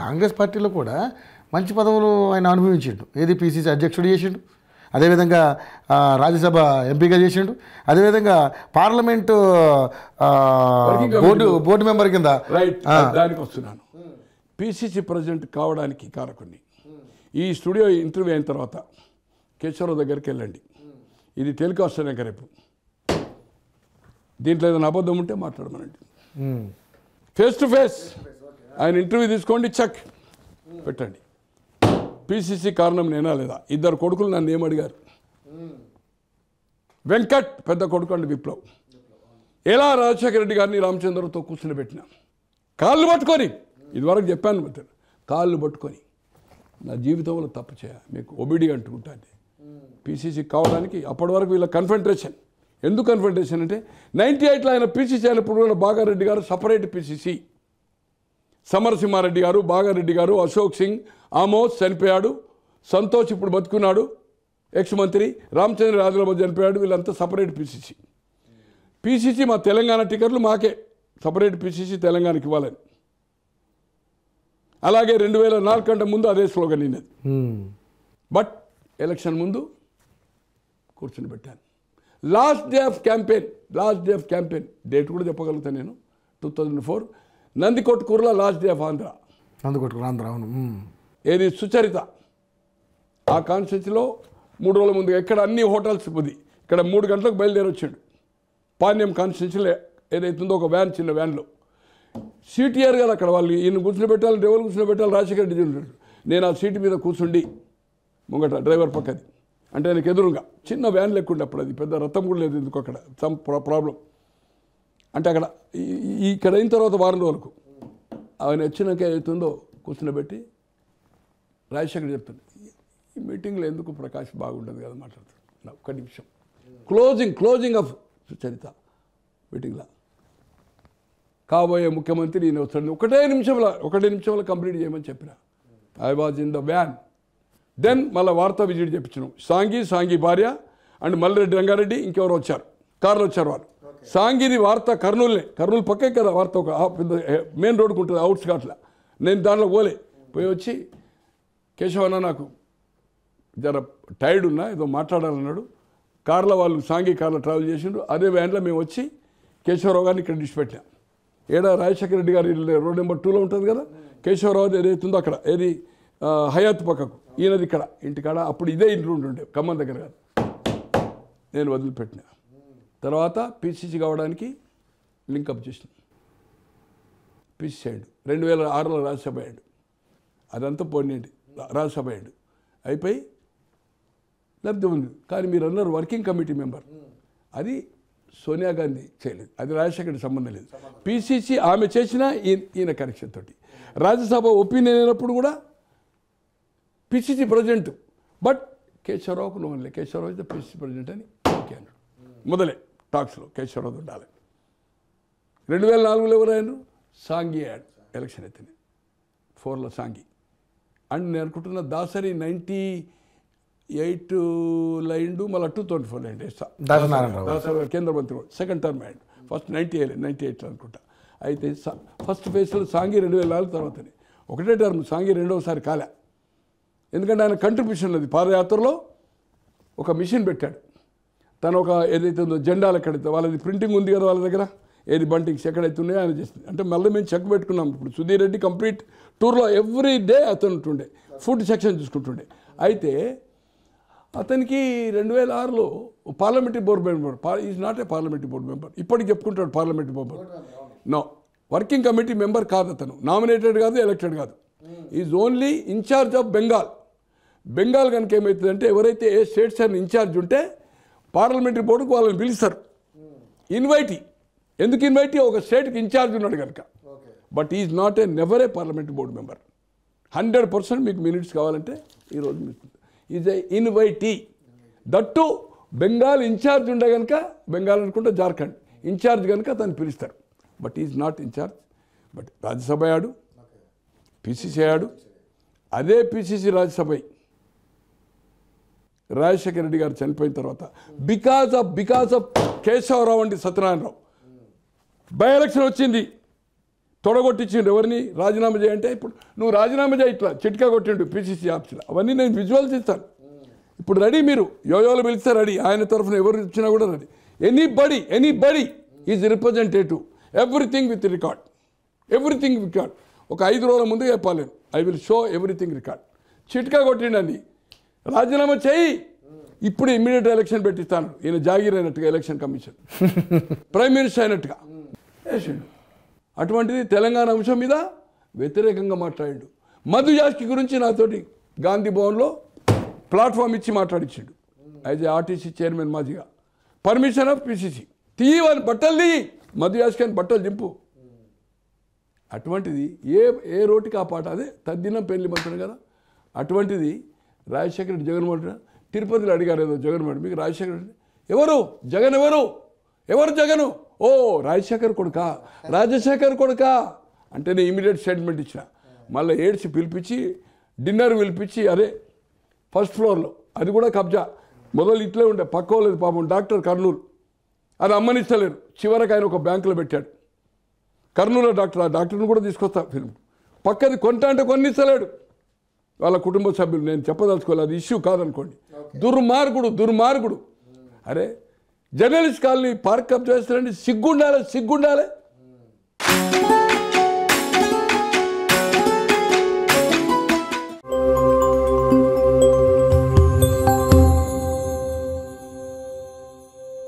కాంగ్రెస్ పార్టీలో కూడా మంచి పదవులు ఆయన అనుభవించిండు. ఏది పిసిసి అధ్యక్షుడు చేసిండు, అదేవిధంగా రాజ్యసభ ఎంపీగా చేసిండు, అదేవిధంగా పార్లమెంటు బోర్డు మెంబర్ కింద. రైట్, దానికి వస్తున్నాను. పిసిసి ప్రెసిడెంట్ కావడానికి కారకుని ఈ స్టూడియో ఇంటర్వ్యూ అయిన తర్వాత కేశవరావు దగ్గరికి వెళ్ళండి. ఇది టెలికాస్ట్ అయినాక రేపు దీంట్లో ఏదైనా అబద్ధం ఉంటే మాట్లాడమనండి. ఫేస్ టు ఫేస్ ఆయన ఇంటర్వ్యూ తీసుకోండి, చెక్ పెట్టండి. పిసిసి కారణం నేనా లేదా? ఇద్దరు కొడుకులు నన్ను ఏమడిగారు. వెంకట్ పెద్ద కొడుకు అండి విప్లవ్. ఎలా రాజశేఖర రెడ్డి గారిని రామచంద్రతో కూర్చుని పెట్టినా కాళ్ళు పట్టుకొని, ఇదివరకు చెప్పాను మధ్య, కాళ్ళు పట్టుకొని నా జీవితంలో తప్పు చేయాలి, మీకు ఒబిడి అంటుకుంటాను. పిసిసి కావడానికి అప్పటి వరకు వీళ్ళ కన్ఫెడరేషన్. ఎందుకు కన్ఫెడరేషన్ అంటే 98లో ఆయన పిసిసి అయినప్పుడు కూడా బాగారెడ్డి గారు సపరేట్ పిసిసి, సమరసింహారెడ్డి గారు, బాగారెడ్డి గారు, అశోక్ సింగ్, ఆమోస్ చనిపోయాడు, సంతోష్ ఇప్పుడు బతుకున్నాడు ఎక్స్ మంత్రి, రామచంద్ర రాజుల చనిపోయాడు, వీళ్ళంతా సపరేట్ పిసిసి. పిసిసి మా తెలంగాణ టికెట్లు మాకే, సపరేట్ పిసిసి తెలంగాణకి ఇవ్వాలని. అలాగే 2004 కంటే ముందు అదే స్లోగన్ ఇన్నది. బట్ ఎలక్షన్ ముందు కూర్చొని పెట్టాను. Last day of campaign date కూడా చెప్పగలుగుతాను నేను. 2004 నందికొట్కూరులో లాస్ట్ డే ఆఫ్ ఆంధ్ర. అవును. ఏది సుచరిత ఆ కాన్స్టిట్యూన్సీలో 3 రోజుల ముందుగా ఇక్కడ అన్ని హోటల్స్ ఉంది. ఇక్కడ 3 గంటలకు బయలుదేరి వచ్చాడు. పాణ్యం కాన్స్టిట్యూన్సీలో ఏదైతుందో ఒక వ్యాన్, చిన్న వ్యాన్లో సీటీఆర్ గారు అక్కడ వాళ్ళు ఈయన కూర్చుని పెట్టాలి, డ్రైవర్ కూర్చుని పెట్టాలి, రాజశేఖర రెడ్డి ఉంటాడు. నేను ఆ సీటు మీద కూర్చుండి ముంగట డ్రైవర్ పక్కది అంటే ఆయనకు ఎదురుగా చిన్న వ్యాన్ లేకుండా, అప్పుడు అది పెద్ద రథం కూడా లేదు ఎందుకు అక్కడ సమ్ ప్రాబ్లం. అంటే అక్కడ ఇక్కడ అయిన తర్వాత వారం రోజులకు ఆయన వచ్చినాక ఏదైతుందో కూర్చునిబెట్టి రాజశేఖర్ చెప్తాను, ఈ మీటింగ్లో ఎందుకు ప్రకాష్ బాగుంటుంది కదా మాట్లాడుతున్నాను. ఒక్క నిమిషం, క్లోజింగ్ ఆఫ్ సుచరిత మీటింగ్లో కాబోయే ముఖ్యమంత్రి ఈయన వస్తాడు, ఒకటే నిమిషంలో కంప్లీట్ చేయమని చెప్పిన. I was in the van. Then మళ్ళీ వార్తా విజిట్ చెప్పించినాం. సాంగి భార్య అండ్ మల్లిరెడ్డి రంగారెడ్డి ఇంకెవరు వచ్చారు, కార్లు వచ్చారు వాళ్ళు. సాంగిది వార్త కర్నూలు పక్కే కదా వార్త, ఒక మెయిన్ రోడ్డుకు ఉంటుంది అవుట్స్కట్లో. నేను దాంట్లో పోయి వచ్చి కేశవన్న నాకు జర టైర్డ్ ఉన్నా ఏదో మాట్లాడాలన్నాడు. కార్లో వాళ్ళు సాంఘీ కార్లో ట్రావెల్ చేసిండ్రు. అదే వ్యాన్లో మేము వచ్చి కేశవరావు గారిని ఇక్కడ డిసిపెట్టాం. ఏడా రాజశేఖర రెడ్డి గారి రోడ్ నెంబర్ 2లో ఉంటుంది కదా, కేశవరావు ఏదైతుందో అక్కడ, ఏది హయాత్ పక్కకు, ఈయనది ఇక్కడ ఇంటికాడ. అప్పుడు ఇదే ఇంట్లో ఉంటుండే, ఖమ్మం దగ్గర కాదు. నేను వదిలిపెట్టిన తర్వాత పిసిసి కావడానికి లింకప్ చేసిన. పిసిసి అయ్యాడు. 2006లో రాజ్యసభ అయ్యాడు. అదంతా పోనీయండి, రాజ్యసభ అయ్యాడు. అయిపోయి లబ్ధి ఉంది. కానీ మీరు అన్నారు వర్కింగ్ కమిటీ మెంబర్, అది సోనియా గాంధీ చేయలేదు, అది రాజశేఖర్కి సంబంధం లేదు. పిసిసి ఆమె చేసిన ఈయన కనెక్షన్ తోటి. రాజ్యసభ ఒపీనియన్ అయినప్పుడు కూడా పిసిసి ప్రెసిడెంట్, బట్ కేశవరావుకు నోన్లే, కేశవరావు అయితే పిసిసి ప్రెసిడెంట్ అని ఓకే అన్నాడు. మొదలే టాక్స్లో కేశవరావు ఉండాలి. 2004లో ఎవరు అయినారు? సాంఘీ అయ్యాడు. ఎలక్షన్ అయితే 4లో సాంఘీ. అండ్ నేను అనుకుంటున్న దాసరి 98 అయిండు, మళ్ళీ 2024 అయింది. దాసరి కేంద్ర మంత్రి సెకండ్ టర్మ్ అయ్యాడు. ఫస్ట్ 98 అనుకుంటా. అయితే ఫస్ట్ ఫేజ్లో సాంఘీ 2004 తర్వాతనే ఒకటే టర్మ్. సాంఘీ రెండవసారి కాలే, ఎందుకంటే ఆయన కంట్రిబ్యూషన్ అది. పాదయాత్రలో ఒక మిషన్ పెట్టాడు. తను ఒక ఏదైతే ఉందో జెండాలు ఎక్కడైతే వాళ్ళది ప్రింటింగ్ ఉంది కదా వాళ్ళ దగ్గర, ఏది బంటింగ్స్ ఎక్కడైతే ఉన్నాయో ఆయన చేస్తుంది. అంటే మళ్ళీ మేము చెక్ పెట్టుకున్నాం. ఇప్పుడు సుధీర్ రెడ్డి కంప్లీట్ టూర్లో ఎవ్రీ డే అతను ఉంటుండే, ఫుడ్ సెక్షన్ చూసుకుంటుండే. అయితే అతనికి 2006లో parliamentary board member, is not a parliamentary board member. ఇప్పటికి చెప్పుకుంటాడు parliamentary member. No, working committee member కాదు అతను, నామినేటెడ్ కాదు, ఎలక్టెడ్ కాదు. Is only incharge of Bengal కనుక ఏమవుతుందంటే ఎవరైతే ఏ స్టేట్స్ అని ఇన్ఛార్జ్ ఉంటే పార్లమెంటరీ బోర్డుకు వాళ్ళని పిలుస్తారు. ఇన్వైటీ. ఎందుకు ఇన్వైటీ? ఒక స్టేట్కి ఇన్ఛార్జ్ ఉన్నాడు కనుక. But is not a never a parliamentary board member. 100% మీకు మినిట్స్ కావాలంటే ఈరోజు మీకు is a invitee. That Bengal in charge ఉండే కనుక, బెంగాల్ అనుకుంటే జార్ఖండ్ ఇన్ఛార్జ్ కనుక తను పిలుస్తారు. But is not in charge. But Rajya Sabha అయ్యాడు, పిసిసి అయ్యాడు. అదే పిసిసి రాజ్యసభ రాజశేఖర రెడ్డి గారు చనిపోయిన తర్వాత బికాజ్ ఆఫ్ కేశవరావు అండి, సత్యనారాయణరావు బై ఎలక్షన్ వచ్చింది. తొడగొట్టించిండు ఎవరిని రాజీనామా చేయంటే ఇప్పుడు నువ్వు రాజీనామా చేయి ఇట్లా చిట్కా కొట్టిండు పిసిసి ఆఫీసులో అవన్నీ నేను విజువల్స్ ఇస్తాను ఇప్పుడు రెడీ మీరు యోయోలు పిలిస్తే రెడీ ఆయన తరఫున ఎవరు ఇచ్చినా కూడా ready anybody is representative everything with record everything record ఒక 5 రోజుల ముందు చెప్పాలి I will show everything record చిట్కా కొట్టిండండి రాజీనామా చేయి ఇప్పుడు ఇమ్మీడియట్ ఎలక్షన్ పెట్టిస్తాను ఈయన జాగీర్ అయినట్టుగా ఎలక్షన్ కమిషన్ ప్రైమ్ మినిస్టర్ అయినట్టుగా వేసిండు అటువంటిది తెలంగాణ అంశం మీద వ్యతిరేకంగా మాట్లాడాడు మధు యాష్కి గురించి నాతోటి గాంధీ భవన్లో ప్లాట్ఫామ్ ఇచ్చి మాట్లాడించాడు యాజ్ ఏ ఆర్టీసీ చైర్మన్ మాదిగా పర్మిషన్ ఆఫ్ పిసిసి తీయని బట్టలు తీ మధు యాష్కి అని బట్టలు దింపు అటువంటిది ఏ రోటికి ఆ పాట అదే తద్దినం పెళ్లి మంత్రం కదా అటువంటిది రాజశేఖర రెడ్డి జగన్మోహన్ రెడ్డి తిరుపతిలో అడిగారు ఏదో జగన్మోహన్ మీకు రాజశేఖర రెడ్డి ఎవరు జగన్ ఎవరు జగను ఓ రాజశేఖర్ కొడుకా రాజశేఖర్ కొడుకా అంటే నేను ఇమీడియట్ స్టేట్మెంట్ ఇచ్చిన మళ్ళీ ఏడ్చి పిలిపించి డిన్నర్ పిలిపించి అరే ఫస్ట్ ఫ్లోర్లో అది కూడా కబ్జా మొదలు ఇట్లే ఉండే పక్క వాళ్ళది పాపం డాక్టర్ కర్నూలు అది అమ్మనిస్తలేరు చివరికి ఆయన ఒక బ్యాంకులో పెట్టాడు కర్నూలు డాక్టర్ ఆ డాక్టర్ని కూడా తీసుకొస్తా ఫిల్మ్ పక్కది కొంట అంటే కొన్నిస్తలేడు వాళ్ళ కుటుంబ సభ్యులు నేను చెప్పదలుచుకోవాలి అది ఇష్యూ కాదనుకోండి దుర్మార్గుడు అరే జర్నలిస్ట్ కాలనీ పార్క్ కబ్జా చేస్తారండి సిగ్గుండాలి